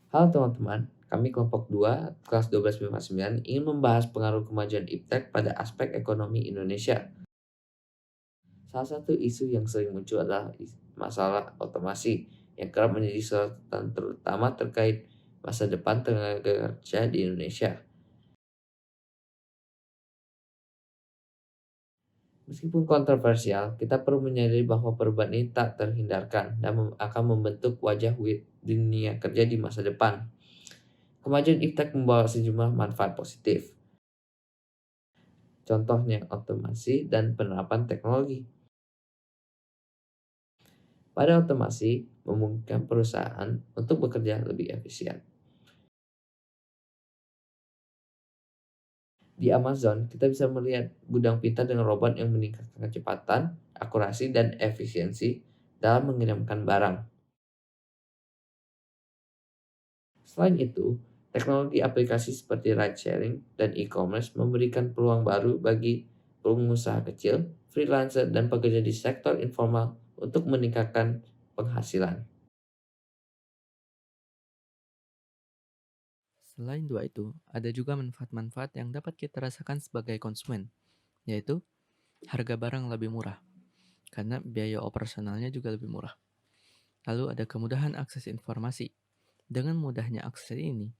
Halo teman-teman, kami kelompok 2, kelas 1259 ingin membahas pengaruh kemajuan iptek pada aspek ekonomi Indonesia. Salah satu isu yang sering muncul adalah masalah otomasi yang kerap menjadi sorotan terutama terkait masa depan tenaga kerja di Indonesia. Meskipun kontroversial, kita perlu menyadari bahwa perubahan ini tak terhindarkan dan akan membentuk wajah dunia kerja di masa depan. Kemajuan iptek membawa sejumlah manfaat positif. Contohnya otomasi dan penerapan teknologi. Pada otomasi, memungkinkan perusahaan untuk bekerja lebih efisien. Di Amazon, kita bisa melihat gudang pintar dengan robot yang meningkatkan kecepatan, akurasi, dan efisiensi dalam mengirimkan barang. Selain itu, teknologi aplikasi seperti ride-sharing dan e-commerce memberikan peluang baru bagi pengusaha kecil, freelancer, dan pekerja di sektor informal untuk meningkatkan penghasilan. Selain dua itu, ada juga manfaat-manfaat yang dapat kita rasakan sebagai konsumen, yaitu harga barang lebih murah, karena biaya operasionalnya juga lebih murah. Lalu ada kemudahan akses informasi. Dengan mudahnya akses ini,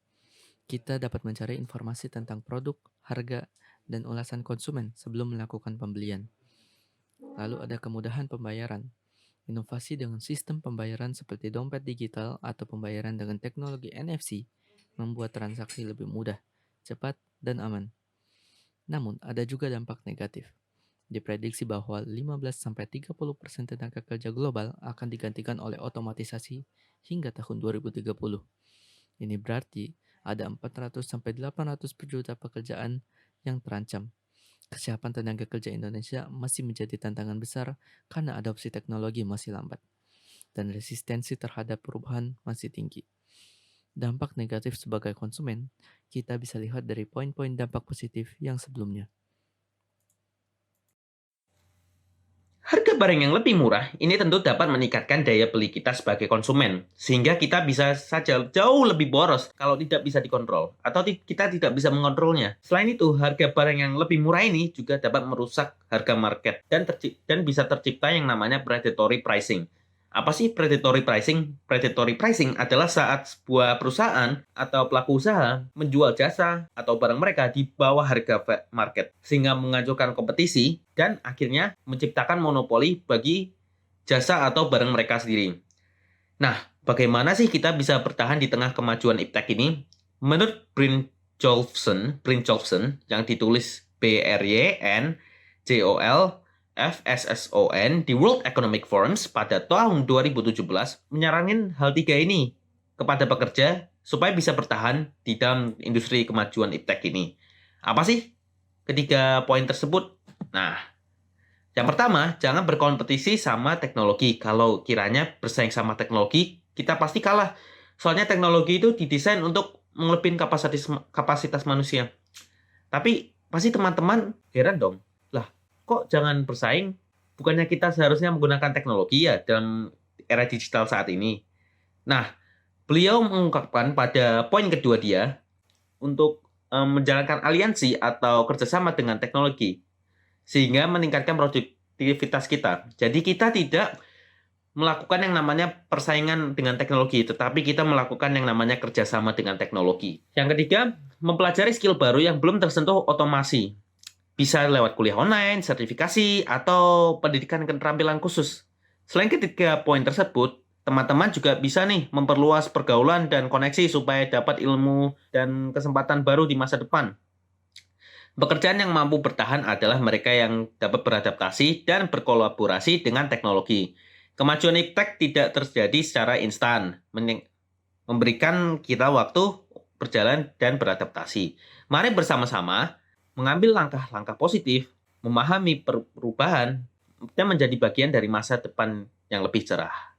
kita dapat mencari informasi tentang produk, harga, dan ulasan konsumen sebelum melakukan pembelian. Lalu ada kemudahan pembayaran. Inovasi dengan sistem pembayaran seperti dompet digital atau pembayaran dengan teknologi NFC membuat transaksi lebih mudah, cepat, dan aman. Namun, ada juga dampak negatif. Diprediksi bahwa 15-30% tenaga kerja global akan digantikan oleh otomatisasi hingga tahun 2030. Ini berarti ada 400-800 juta pekerjaan yang terancam. Kesiapan tenaga kerja Indonesia masih menjadi tantangan besar karena adopsi teknologi masih lambat dan resistensi terhadap perubahan masih tinggi. Dampak negatif sebagai konsumen, kita bisa lihat dari poin-poin dampak positif yang sebelumnya. Harga barang yang lebih murah ini tentu dapat meningkatkan daya beli kita sebagai konsumen, sehingga kita bisa saja jauh lebih boros kalau tidak bisa dikontrol, atau kita tidak bisa mengontrolnya. Selain itu, harga barang yang lebih murah ini juga dapat merusak harga market dan bisa tercipta yang namanya predatory pricing. Apa sih predatory pricing? Predatory pricing adalah saat sebuah perusahaan atau pelaku usaha menjual jasa atau barang mereka di bawah harga market, sehingga menghancurkan kompetisi dan akhirnya menciptakan monopoli bagi jasa atau barang mereka sendiri. Nah, bagaimana sih kita bisa bertahan di tengah kemajuan iptek ini? Menurut Brynjolfsson yang ditulis BRYNJOLFSSON di World Economic Forums pada tahun 2017 menyarankan hal tiga ini kepada pekerja supaya bisa bertahan di dalam industri kemajuan iptek ini. Apa sih ketiga poin tersebut? Nah, yang pertama, jangan berkompetisi sama teknologi. Kalau kiranya bersaing sama teknologi, kita pasti kalah. Soalnya teknologi itu didesain untuk melebihin kapasitas manusia. Tapi pasti teman-teman heran dong. Lah, kok jangan bersaing? Bukannya kita seharusnya menggunakan teknologi ya dalam era digital saat ini? Nah, beliau mengungkapkan pada poin kedua dia untuk menjalankan aliansi atau kerjasama dengan teknologi sehingga meningkatkan produktivitas kita. Jadi kita tidak melakukan yang namanya persaingan dengan teknologi, tetapi kita melakukan yang namanya kerjasama dengan teknologi. Yang ketiga, mempelajari skill baru yang belum tersentuh otomasi. Bisa lewat kuliah online, sertifikasi, atau pendidikan keterampilan khusus. Selain ketiga poin tersebut, teman-teman juga bisa nih memperluas pergaulan dan koneksi supaya dapat ilmu dan kesempatan baru di masa depan. Pekerjaan yang mampu bertahan adalah mereka yang dapat beradaptasi dan berkolaborasi dengan teknologi. Kemajuan iptek tidak terjadi secara instan, memberikan kita waktu berjalan dan beradaptasi. Mari bersama-sama mengambil langkah-langkah positif, memahami perubahan, dan menjadi bagian dari masa depan yang lebih cerah.